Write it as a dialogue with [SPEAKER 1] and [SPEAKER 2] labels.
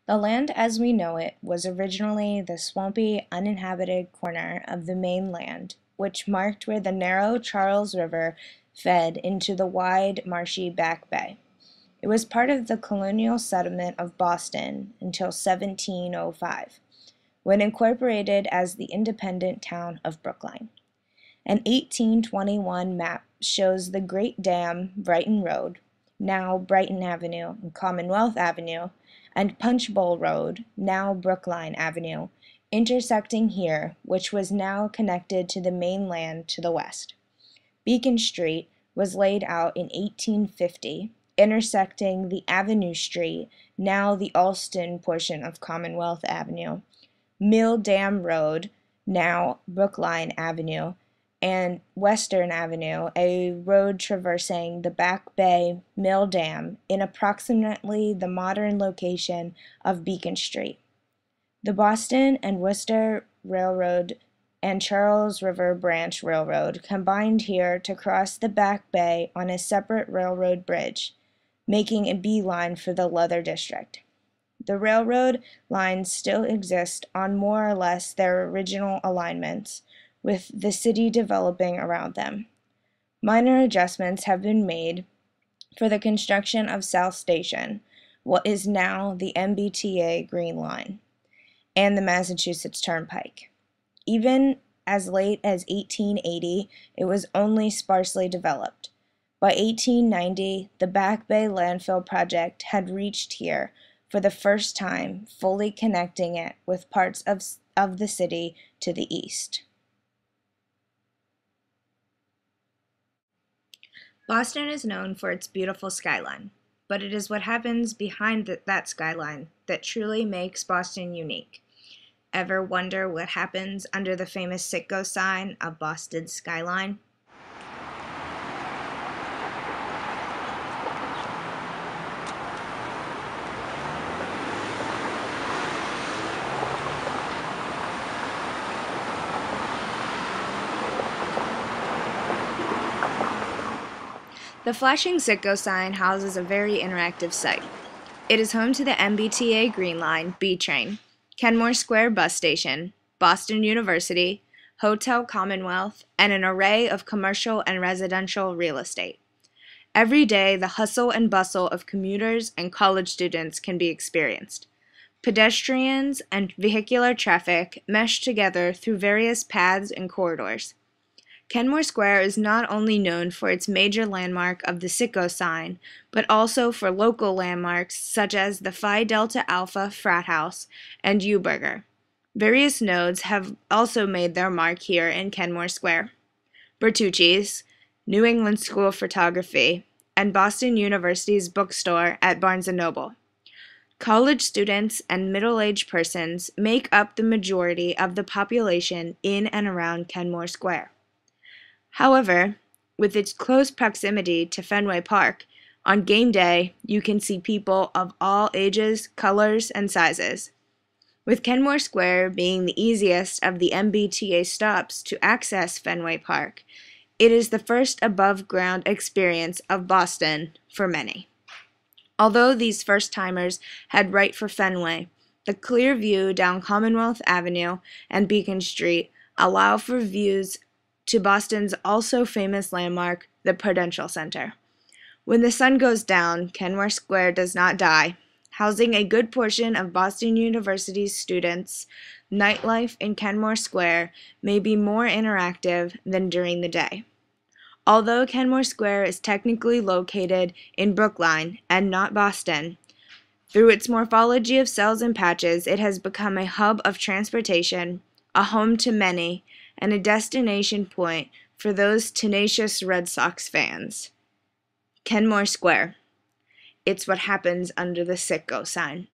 [SPEAKER 1] The land as we know it was originally the swampy, uninhabited corner of the mainland, which marked where the narrow Charles River fed into the wide, marshy Back Bay. It was part of the colonial settlement of Boston until 1705, when incorporated as the independent town of Brookline. An 1821 map shows the Great Dam Brighton Road, now Brighton Avenue and Commonwealth Avenue, and Punch Bowl Road, now Brookline Avenue, intersecting here, which was now connected to the mainland to the west. Beacon Street was laid out in 1850, intersecting the Avenue Street, now the Alston portion of Commonwealth Avenue, Mill Dam Road, now Brookline Avenue, and Western Avenue, a road traversing the Back Bay Mill Dam in approximately the modern location of Beacon Street. The Boston and Worcester Railroad and Charles River Branch Railroad combined here to cross the Back Bay on a separate railroad bridge, making a beeline for the Leather District. The railroad lines still exist on more or less their original alignments, with the city developing around them. Minor adjustments have been made for the construction of South Station, what is now the MBTA Green Line, and the Massachusetts Turnpike. Even as late as 1880, it was only sparsely developed. By 1890, the Back Bay Landfill Project had reached here for the first time, fully connecting it with parts of the city to the east. Boston is known for its beautiful skyline, but it is what happens behind that skyline that truly makes Boston unique. Ever wonder what happens under the famous Citgo sign of Boston's skyline? The flashing Citgo sign houses a very interactive site. It is home to the MBTA Green Line B train, Kenmore Square bus station, Boston University, Hotel Commonwealth, and an array of commercial and residential real estate. Every day, the hustle and bustle of commuters and college students can be experienced. Pedestrians and vehicular traffic mesh together through various paths and corridors. Kenmore Square is not only known for its major landmark of the Citgo sign, but also for local landmarks such as the Phi Delta Alpha Frat House and U-Burger. Various nodes have also made their mark here in Kenmore Square. Bertucci's, New England School of Photography, and Boston University's bookstore at Barnes & Noble. College students and middle-aged persons make up the majority of the population in and around Kenmore Square. However, with its close proximity to Fenway Park, on game day you can see people of all ages, colors, and sizes. With Kenmore Square being the easiest of the MBTA stops to access Fenway Park, it is the first above-ground experience of Boston for many. Although these first-timers had right for Fenway, the clear view down Commonwealth Avenue and Beacon Street allow for views to Boston's also famous landmark, the Prudential Center. When the sun goes down, Kenmore Square does not die. Housing a good portion of Boston University's students, nightlife in Kenmore Square may be more interactive than during the day. Although Kenmore Square is technically located in Brookline and not Boston, through its morphology of cells and patches, it has become a hub of transportation, a home to many, and a destination point for those tenacious Red Sox fans. Kenmore Square. It's what happens under the Citgo sign.